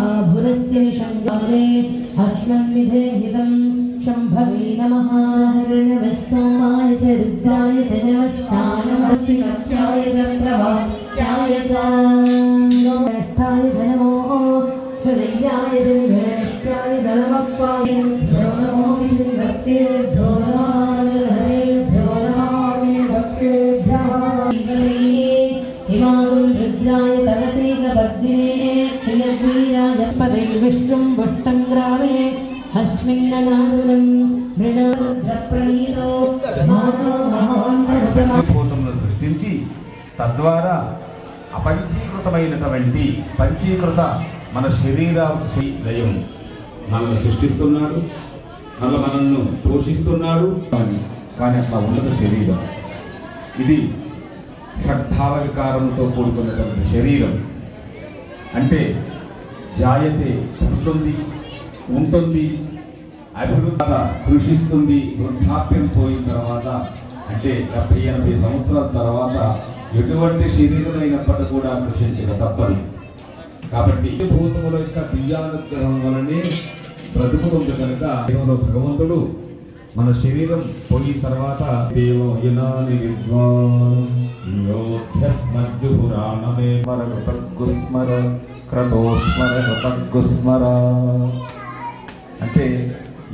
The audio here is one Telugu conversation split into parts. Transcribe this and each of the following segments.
आभुरस्य निशङ्गारे अस्मन्निधेहितं शम्भवे नमः। हरिणवस्सोमाय च रुद्राय च नमस्तानमस्ति कक्षाय च प्रवाक्याय च ज्येष्ठाय च नमो हृदयाय च विभेष्ट्याय च नमः नमो विष्णुभक्तेभ्यो नमो भक्तेभ्यः हिमागुं रुद्राय तवसेकपद्मिने श्रीवीराय पदे विष्णुं वष्टं ग्रामे अस्मिन्ननादुनं मृणरुद्रप्रणीतो భూతములను సృష్టించి తద్వారా అపంచీకృతమైనటువంటి పంచీకృత మన శరీర లయం మనల్ని సృష్టిస్తున్నాడు, మనల్ని పోషిస్తున్నాడు. కానీ అట్లా ఉన్నత శరీరం ఇది షడ్భావ వికారంతో కూడుకున్నటువంటి శరీరం. అంటే జాయతే ఉంటుంది అభివృద్ధి కృషిస్తుంది. వృద్ధాప్యం పోయిన తర్వాత అంటే 70-80 సంవత్సరాల తర్వాత ఎటువంటి శరీరం అయినప్పటికీ కూడా కృషించక తప్పదు. కాబట్టి భూతముల యొక్క దివ్యానుగ్రహం వలనే బ్రతుకుతుంది కనుక భగవంతుడు మన శరీరం పోయిన తర్వాత దేవయనాని విద్వాన్యోధ్యస్మజ్జుపురాణమే మరగుస్మర క్రతోస్మర కృతగుస్మర అంటే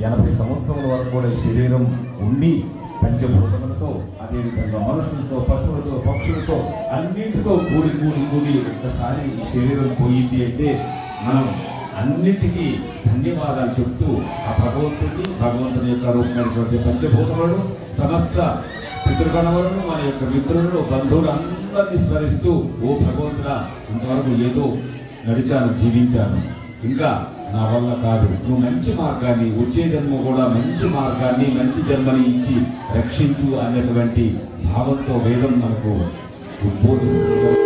80 సంవత్సరాల వరకు కూడా శరీరం ఉండి పంచభూతములతో అదేవిధంగా మనుషులతో పశువులతో పక్షులతో అన్నింటితో కూడి ఒక్కసారి ఈ శరీరం పోయింది అంటే మనం అన్నిటికీ ధన్యవాదాలు చెప్తూ ఆ భగవంతుని యొక్క రూపమైనటువంటి పంచభూతములను సమస్త పితృగణములను మన యొక్క మిత్రులను బంధువులు అందరినీ స్మరిస్తూ ఓ భగవంతుడా ఇంతవరకు ఏదో నడిచాను జీవించాను, ఇంకా నా వల్ల కాదు, నువ్వు మంచి మార్గాన్ని వచ్చే జన్మ కూడా మంచి మార్గాన్ని మంచి జన్మని ఇచ్చి రక్షించు అనేటువంటి భావంతో వేదం మనకు ఉద్బోధిస్తుంది.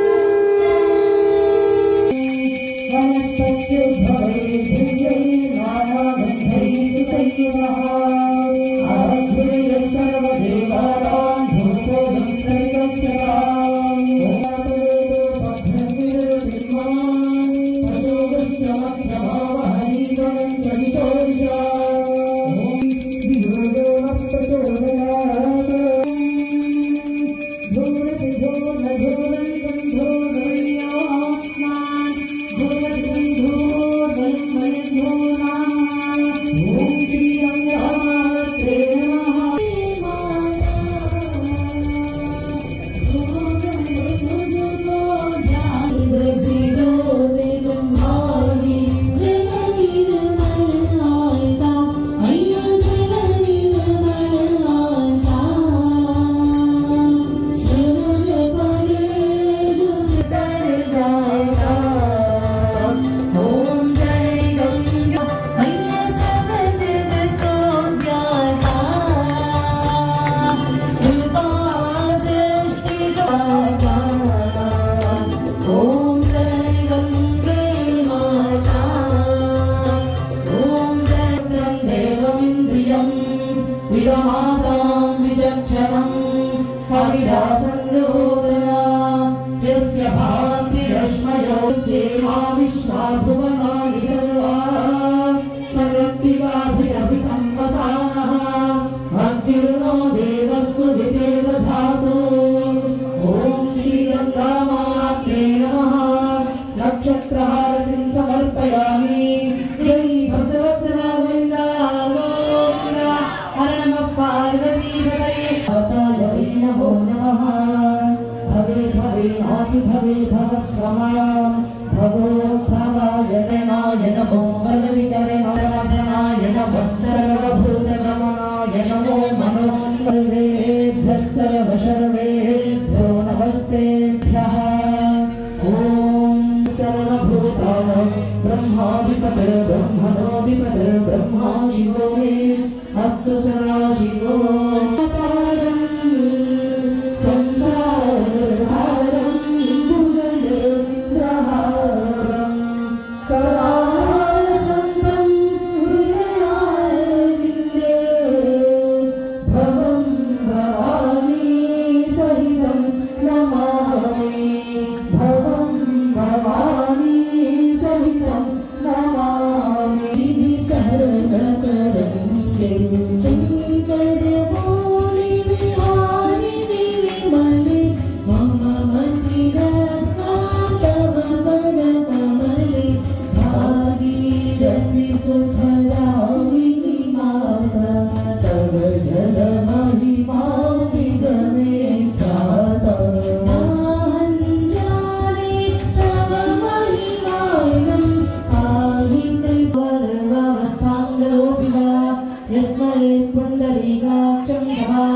Sarva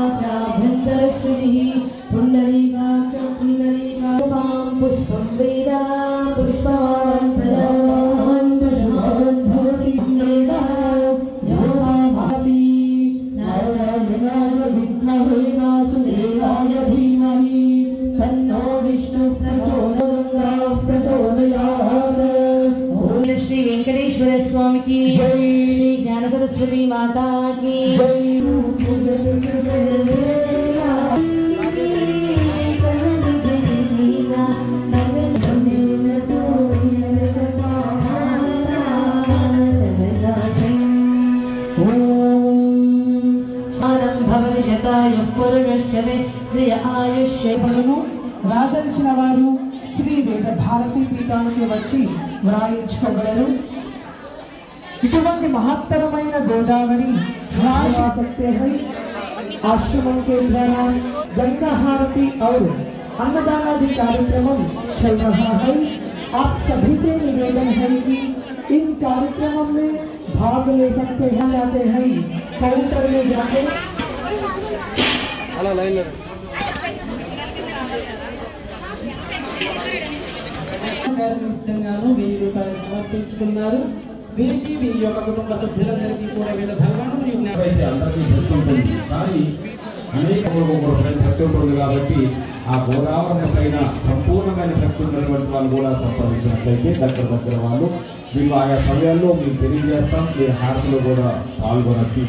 वाचाभ्यन्तरश्रुतिः पुण्डरीकाक्षं पुण्डरीकाक्षं पुष्पं वेदा पुष्पवान् प्रजावान् पुष्पवान् भवति वेदा योगाभाति नारायणाय विद्महे वासुदेवाय धीमहि तन्नो विष्णुः प्रचोदयात्। श्री वेंकटेश्वर स्वामी की जय। श्री ज्ञान सरस्वती माता की जय। भवति शताय पुरुषस्य आयुष्य రాజర్చిన వారు శ్రీ వేద భారతి పీఠానికి వచ్చి వ్రాయించుకోగలరు। ఇటువంటి మహత్తరమైన గోదావరి आश्रमों के द्वारा गंगा हारती और अन्नदान आदि कार्यक्रम चल रहा है। आप सभी से निवेदन है कि इन कार्यक्रमों में भाग ले सकते हैं। जाते हैं काउंटर में जाके ₹1000 సమర్పించుకున్నారు। వీరికి వీరి యొక్క కుటుంబ సభ్యులందరికీ కూడా వీళ్ళ భగవానుడు అందరికీ గుర్తుంటుంది కానీ అనేక భక్తి ఉంటుంది కాబట్టి ఆ గోదావరి పైన సంపూర్ణమైన భక్తి ఉన్నటువంటి వాళ్ళు కూడా సంపాదించినట్లయితే దగ్గర వాళ్ళు వీళ్ళు ఆయా సమయాల్లో మీకు తెలియజేస్తాం। మీరు హారతిలో కూడా పాల్గొనొచ్చు।